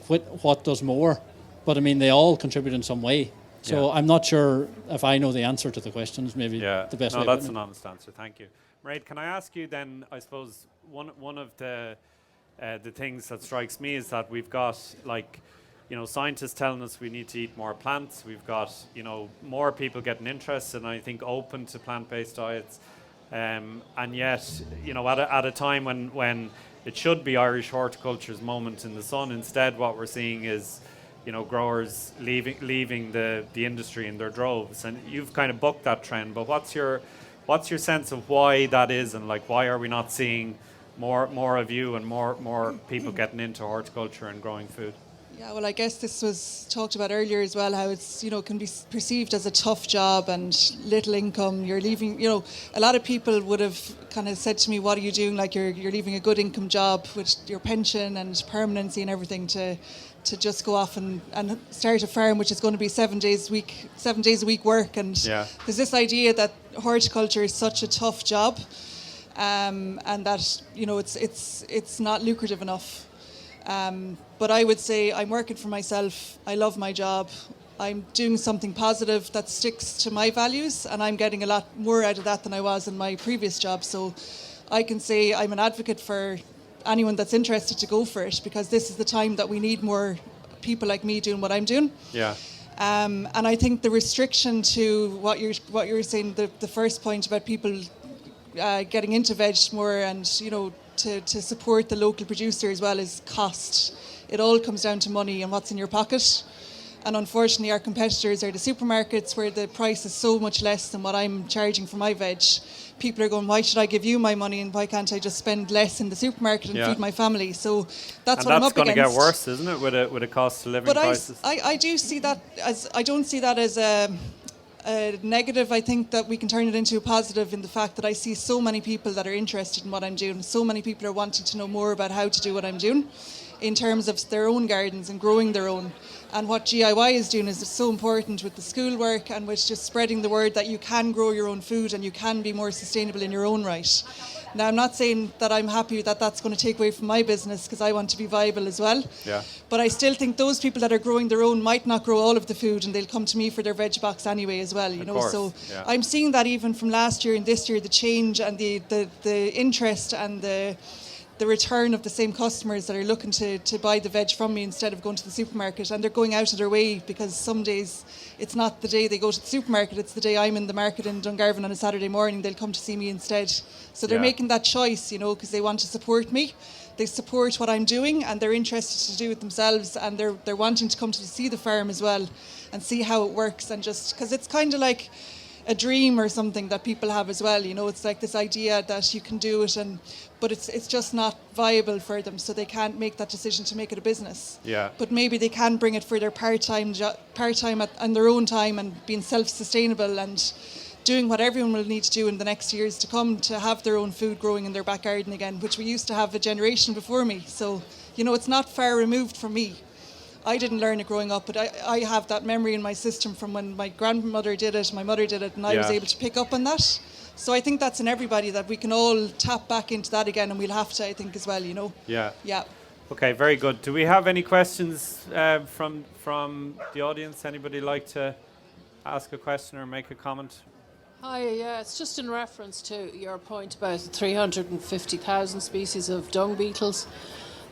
Speaker 4: what does more, but I mean they all contribute in some way. So I'm not sure if I know the answer to the questions. Maybe the best way.
Speaker 1: No, that's an honest answer. Thank you, Mairead. Can I ask you then? I suppose one of the things that strikes me is that we've got scientists telling us we need to eat more plants. We've got more people getting interested and I think open to plant-based diets, and yet at a time when it should be Irish horticulture's moment in the sun, instead what we're seeing is growers leaving the industry in their droves, and you've kind of bucked that trend. But what's your sense of why that is, and why are we not seeing more of you and more people getting into horticulture and growing food?
Speaker 5: Yeah, well, I guess this was talked about earlier as well, how it's, can be perceived as a tough job and little income. You're leaving, a lot of people would have kind of said to me, what are you doing? You're leaving a good income job with your pension and permanency and everything to just go off and start a farm, which is going to be 7 days a week work. And there's this idea that horticulture is such a tough job, and that, it's not lucrative enough. But I would say I'm working for myself. I love my job. I'm doing something positive that sticks to my values, and I'm getting a lot more out of that than I was in my previous job. So I can say I'm an advocate for anyone that's interested to go for it, because this is the time that we need more people like me doing what I'm doing.
Speaker 1: Yeah.
Speaker 5: And I think the restriction to what you're saying, the first point about people getting into veg more and to support the local producer as well is cost. It all comes down to money and what's in your pocket. And unfortunately, our competitors are the supermarkets, where the price is so much less than what I'm charging for my veg. People are going, why should I give you my money and why can't I just spend less in the supermarket and feed my family? So that's what I'm up against. And that's going to get
Speaker 1: worse, isn't it, with a cost of living crisis?
Speaker 5: But I do see that as, I don't see that as a negative. I think that we can turn it into a positive in the fact that I see so many people that are interested in what I'm doing. So many people are wanting to know more about how to do what I'm doing in terms of their own gardens and growing their own. And what GIY is doing is so important with the schoolwork and with just spreading the word that you can grow your own food and you can be more sustainable in your own right. Now, I'm not saying that I'm happy that that's going to take away from my business, because I want to be viable as well.
Speaker 1: Yeah.
Speaker 5: But I still think those people that are growing their own might not grow all of the food, and they'll come to me for their veg box anyway as well.
Speaker 1: Of course,
Speaker 5: So I'm seeing that even from last year and this year, the change and the interest and the return of the same customers that are looking to buy the veg from me instead of going to the supermarket. And they're going out of their way, because some days it's not the day they go to the supermarket, it's the day I'm in the market in Dungarvan on a Saturday morning, they'll come to see me instead. So they're making that choice, because they want to support me. They support what I'm doing and they're interested to do it themselves, and they're wanting to come to see the farm as well and see how it works, and just because it's kind of like a dream or something that people have as well. It's like this idea that you can do it, but it's just not viable for them, so they can't make that decision to make it a business.
Speaker 1: Yeah.
Speaker 5: But maybe they can bring it for their part-time on their own time, and being self-sustainable and doing what everyone will need to do in the next years to come, to have their own food growing in their back garden again, which we used to have a generation before me. So, it's not far removed from me. I didn't learn it growing up, but I have that memory in my system from when my grandmother did it, my mother did it, and I was able to pick up on that. So I think that's in everybody, that we can all tap back into that again, and we'll have to, I think, as well,
Speaker 1: Yeah.
Speaker 5: Yeah.
Speaker 1: Okay, very good. Do we have any questions from the audience? Anybody like to ask a question or make a comment?
Speaker 6: Hi, yeah, it's just in reference to your point about 350,000 species of dung beetles.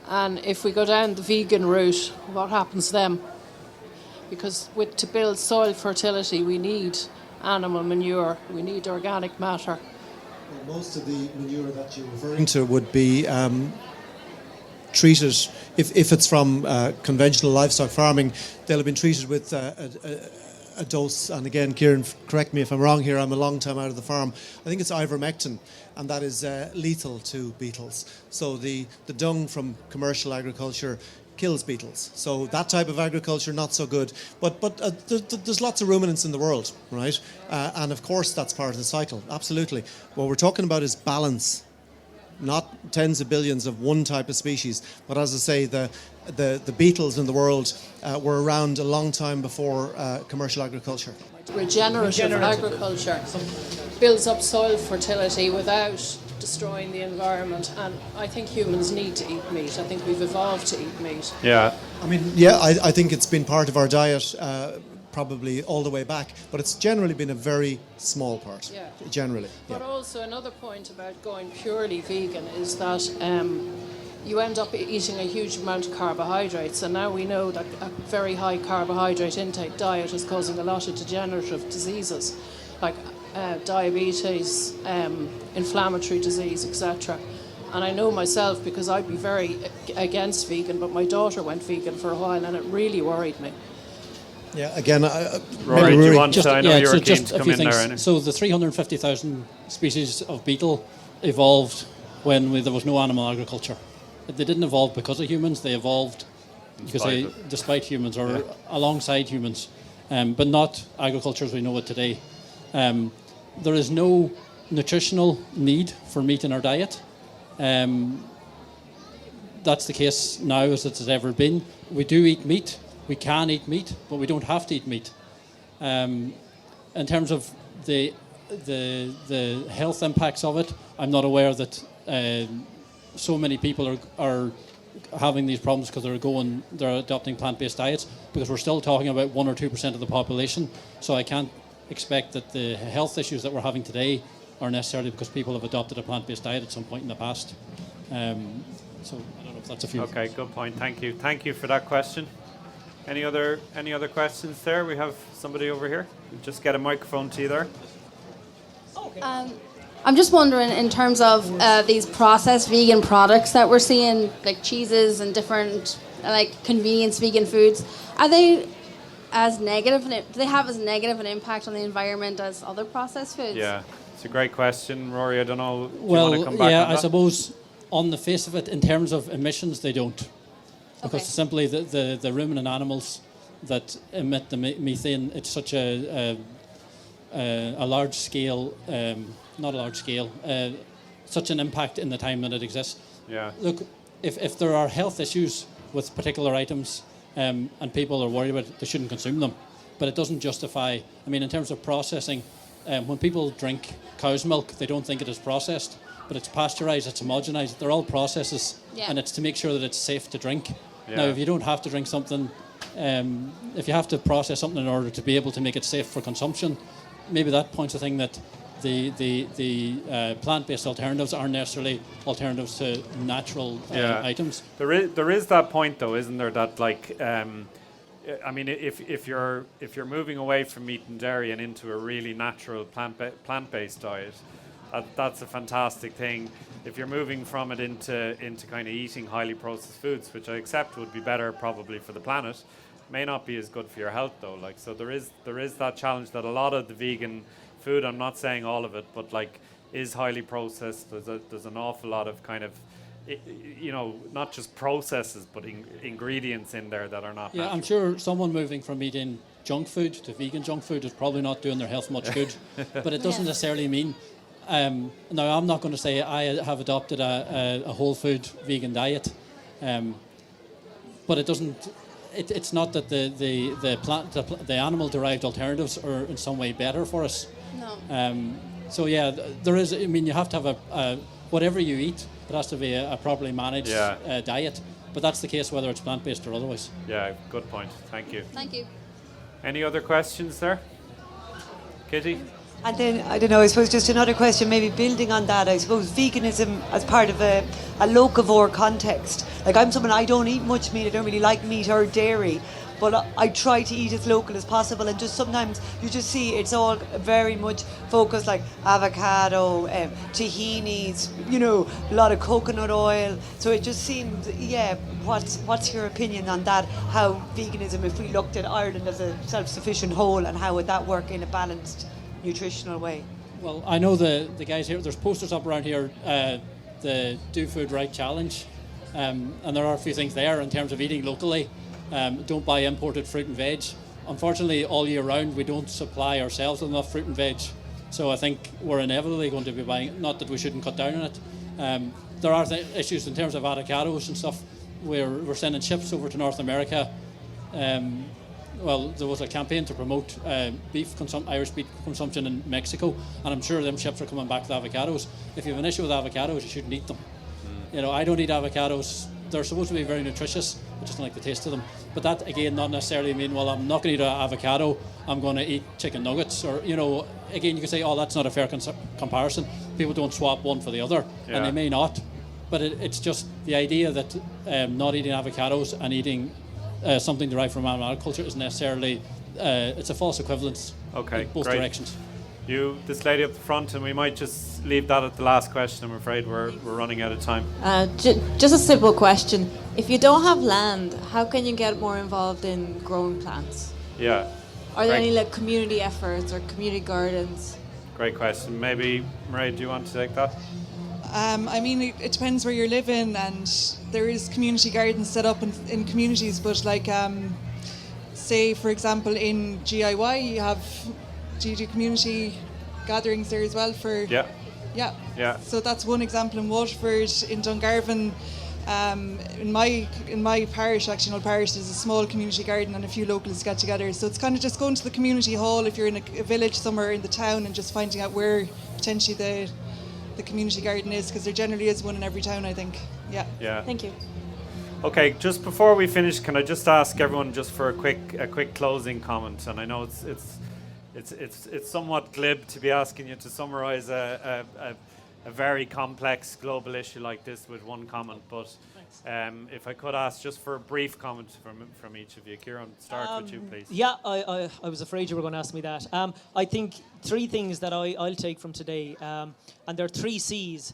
Speaker 6: And if we go down the vegan route, what happens to them? Because to build soil fertility, we need animal manure, we need organic matter.
Speaker 2: Well, most of the manure that you're referring to would be treated, if it's from conventional livestock farming, they'll have been treated with a dose, and again, Ciaran, correct me if I'm wrong here, I'm a long time out of the farm. I think it's ivermectin, and that is lethal to beetles. So the dung from commercial agriculture kills beetles. So that type of agriculture, not so good. But there's lots of ruminants in the world, right? And of course, that's part of the cycle, absolutely. What we're talking about is balance. not tens of billions of one type of species, but as I say, the beetles in the world were around a long time before commercial agriculture.
Speaker 6: Regenerative agriculture builds up soil fertility without destroying the environment, and I think humans need to eat meat. I think we've evolved to eat meat.
Speaker 1: Yeah.
Speaker 2: I mean, yeah, I think it's been part of our diet probably all the way back, but it's generally been a very small part, generally.
Speaker 6: But also another point about going purely vegan is that you end up eating a huge amount of carbohydrates, and now we know that a very high carbohydrate intake diet is causing a lot of degenerative diseases like diabetes, inflammatory disease, etc. And I know myself, because I'd be very against vegan, but my daughter went vegan for a while and it really worried me.
Speaker 2: Yeah, again,
Speaker 1: Rory, do you want to? I know you were keen to come in there.
Speaker 4: Anyway. So the 350,000 species of beetle evolved when there was no animal agriculture. They didn't evolve because of humans, they evolved despite humans or alongside humans, but not agriculture as we know it today. There is no nutritional need for meat in our diet. That's the case now as it has ever been. We do eat meat. We can eat meat, but we don't have to eat meat. In terms of the health impacts of it, I'm not aware that so many people are having these problems because they're adopting plant-based diets, because we're still talking about 1 or 2% of the population. So I can't expect that the health issues that we're having today are necessarily because people have adopted a plant-based diet at some point in the past. So I don't know if that's a few.
Speaker 1: Okay, good point. Thank you. Thank you for that question. Any other questions there? We have somebody over here. We'll just get a microphone to you there.
Speaker 7: I'm just wondering, in terms of these processed vegan products that we're seeing, like cheeses and different like convenience vegan foods, are they as negative? Do they have as negative an impact on the environment as other processed foods?
Speaker 1: Yeah, it's a great question, Rory. I don't know. Do you
Speaker 4: Well,
Speaker 1: want to come back on
Speaker 4: I
Speaker 1: that?
Speaker 4: suppose on the face of it, in terms of emissions, they don't. Because
Speaker 7: Okay.
Speaker 4: simply the ruminant animals that emit the methane, it's such a large scale, not a large scale, such an impact in the time that it exists.
Speaker 1: Yeah.
Speaker 4: Look, if there are health issues with particular items and people are worried about it, they shouldn't consume them. But it doesn't justify, I mean, in terms of processing, when people drink cow's milk, they don't think it is processed, but it's pasteurized, it's homogenized, they're all processes, and it's to make sure that it's safe to drink.
Speaker 1: Yeah.
Speaker 4: Now, if you don't have to drink something, if you have to process something in order to be able to make it safe for consumption, maybe that points a thing that the plant-based alternatives aren't necessarily alternatives to natural items.
Speaker 1: There is that point though, isn't there? That like, I mean, if you're moving away from meat and dairy and into a really natural plant-based diet, that's a fantastic thing. If you're moving from it into kind of eating highly processed foods, which I accept would be better probably for the planet, may not be as good for your health though. Like, so there is that challenge that a lot of the vegan food, I'm not saying all of it, but like is highly processed. There's an awful lot of kind of, you know, not just processes, but ingredients in there that are not natural.
Speaker 4: I'm sure someone moving from eating junk food to vegan junk food is probably not doing their health much good, but it doesn't necessarily mean. Now, I'm not going to say I have adopted a whole food vegan diet, but it doesn't. It's not that the animal derived alternatives are in some way better for us.
Speaker 7: No.
Speaker 4: So yeah, there is. I mean, you have to have a whatever you eat, it has to be a properly managed diet. But that's the case whether it's plant based or otherwise.
Speaker 1: Yeah, good point. Thank you.
Speaker 7: Thank you.
Speaker 1: Any other questions there, Kitty?
Speaker 8: And then, I don't know, I suppose just another question, maybe building on that, I suppose veganism as part of a locavore context. Like, I'm someone, I don't eat much meat, I don't really like meat or dairy, but I try to eat as local as possible, and just sometimes you just see it's all very much focused, like avocado, tahinis, you know, a lot of coconut oil. So it just seems, what's your opinion on that? How veganism, if we looked at Ireland as a self-sufficient whole, and how would that work in a balanced nutritional way?
Speaker 4: Well, I know the guys here, there's posters up around here, the Do Food Right Challenge, and there are a few things there in terms of eating locally. Don't buy imported fruit and veg. Unfortunately, all year round we don't supply ourselves with enough fruit and veg, so I think we're inevitably going to be buying, not that we shouldn't cut down on it, There are issues in terms of avocados and stuff. We're sending ships over to North America. Well, there was a campaign to promote Irish beef consumption in Mexico, and I'm sure them ships are coming back with avocados. If you have an issue with avocados, you shouldn't eat them. You know, I don't eat avocados. They're supposed to be very nutritious. I just don't like the taste of them. But that, again, not necessarily mean, well, I'm not going to eat an avocado, I'm going to eat chicken nuggets. Or, you know, again, you can say, oh, that's not a fair comparison. People don't swap one for the other, and they may not. But it's just the idea that not eating avocados and eating something derived from animal agriculture is necessarily, it's a false equivalence in both directions.
Speaker 1: This lady up the front, and we might just leave that at the last question. I'm afraid we're running out of time.
Speaker 9: Just a simple question. If you don't have land, how can you get more involved in growing plants?
Speaker 1: Yeah.
Speaker 9: Are there any like community efforts or community gardens?
Speaker 1: Great question. Maybe, Mairead, do you want to take that?
Speaker 5: I mean, it depends where you're living, and there is community gardens set up in communities, but like, say, for example, in GIY, do you do community gatherings there as well for... Yeah. So that's one example. In Waterford, in Dungarvan, in my parish, actually, in parish, there's a small community garden and a few locals get together. So it's kind of just going to the community hall if you're in a village somewhere in the town and just finding out where potentially the community garden is, because there generally is one in every town, I think. Yeah.
Speaker 9: Thank you.
Speaker 1: Okay, just before we finish, can I just ask everyone just for a quick closing comment? And I know it's somewhat glib to be asking you to summarise a very complex global issue like this with one comment, but if I could ask just for a brief comment from each of you. Ciaran, start with you, please.
Speaker 3: Yeah, I was afraid you were going to ask me that. I think three things that I'll take from today, and there are 3 C's.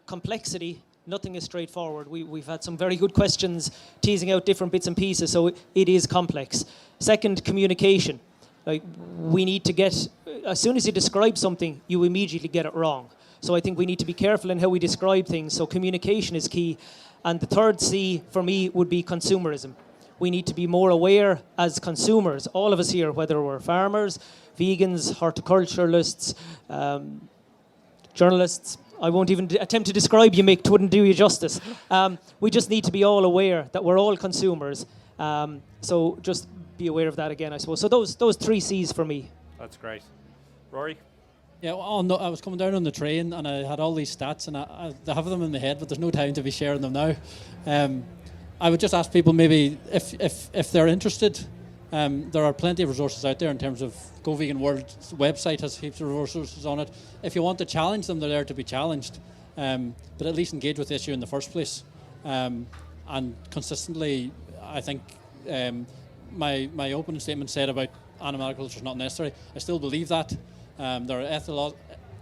Speaker 3: Complexity. Nothing is straightforward. We've had some very good questions teasing out different bits and pieces, so it is complex. Second, communication. Like, we need to get, as soon as you describe something, you immediately get it wrong. So I think we need to be careful in how we describe things. So communication is key. And the third C for me would be consumerism. We need to be more aware as consumers, all of us here, whether we're farmers, vegans, horticulturalists, journalists. I won't even attempt to describe you, Mick. It wouldn't do you justice. We just need to be all aware that we're all consumers. So just be aware of that again, I suppose. So those 3 C's for me.
Speaker 1: That's great. Rory?
Speaker 4: Yeah, well, I was coming down on the train and I had all these stats and I have them in my head, but there's no time to be sharing them now. I would just ask people maybe if they're interested, there are plenty of resources out there in terms of Go Vegan World's website has heaps of resources on it. If you want to challenge them, they're there to be challenged, but at least engage with the issue in the first place. And consistently, I think my opening statement said about animal agriculture is not necessary. I still believe that. There are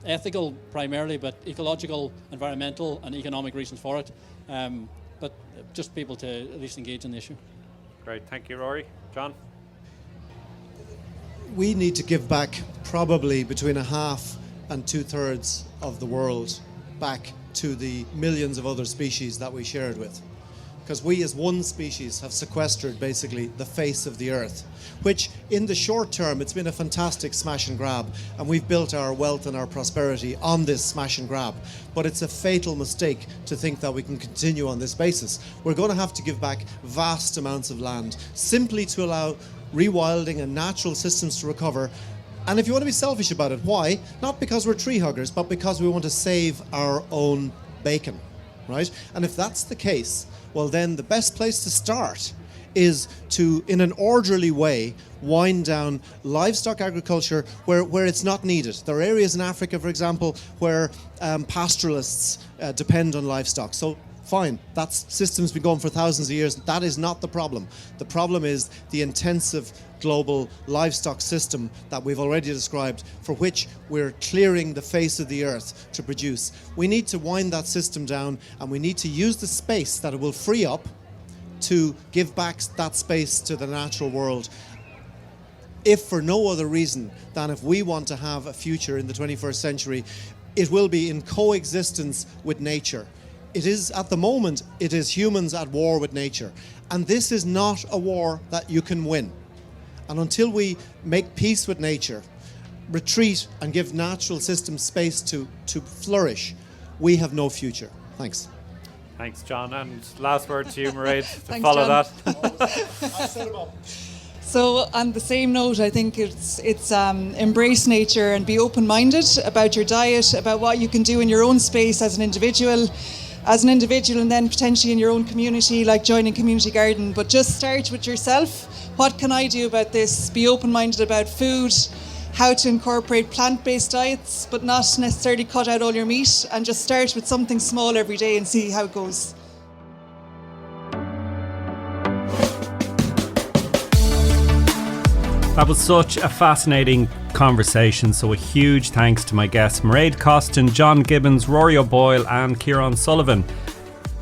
Speaker 4: ethical primarily, but ecological, environmental and economic reasons for it. But just people to at least engage in the issue.
Speaker 1: Great, thank you, Rory. John?
Speaker 2: We need to give back probably between 1/2 and 2/3 of the world back to the millions of other species that we share it with. Because we as one species have sequestered basically the face of the earth, which in the short term it's been a fantastic smash and grab, and we've built our wealth and our prosperity on this smash and grab. But it's a fatal mistake to think that we can continue on this basis. We're going to have to give back vast amounts of land simply to allow rewilding and natural systems to recover. And if you want to be selfish about it, why? Not because we're tree huggers, but because we want to save our own bacon, right? And if that's the case, well then the best place to start is to, in an orderly way, wind down livestock agriculture where it's not needed. There are areas in Africa, for example, where pastoralists depend on livestock. So fine, that system's been going for thousands of years. That is not the problem. The problem is the intensive global livestock system that we've already described, for which we're clearing the face of the earth to produce. We need to wind that system down, and we need to use the space that it will free up to give back that space to the natural world, if for no other reason than if we want to have a future in the 21st century, it will be in coexistence with nature. It is, at the moment, it is humans at war with nature. And this is not a war that you can win. And until we make peace with nature, retreat and give natural systems space to flourish, we have no future. Thanks.
Speaker 1: Thanks, John. And last word to you, Mairead, to
Speaker 5: Thanks,
Speaker 1: follow
Speaker 5: John.
Speaker 1: that.
Speaker 5: So on the same note, I think it's embrace nature and be open-minded about your diet, about what you can do in your own space as an individual, and then potentially in your own community, like joining community garden. But just start with yourself. What can I do about this? Be open-minded about food, how to incorporate plant-based diets, but not necessarily cut out all your meat, and just start with something small every day and see how it goes.
Speaker 1: That was such a fascinating conversation, so a huge thanks to my guests Mairead Costin, John Gibbons, Rory O'Boyle and Ciaran Sullivan.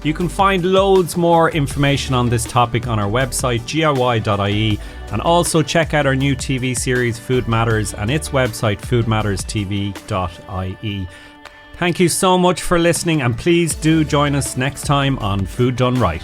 Speaker 1: You can find loads more information on this topic on our website giy.ie, and also check out our new TV series Food Matters and its website foodmatterstv.ie. Thank you so much for listening, and please do join us next time on Food Done Right.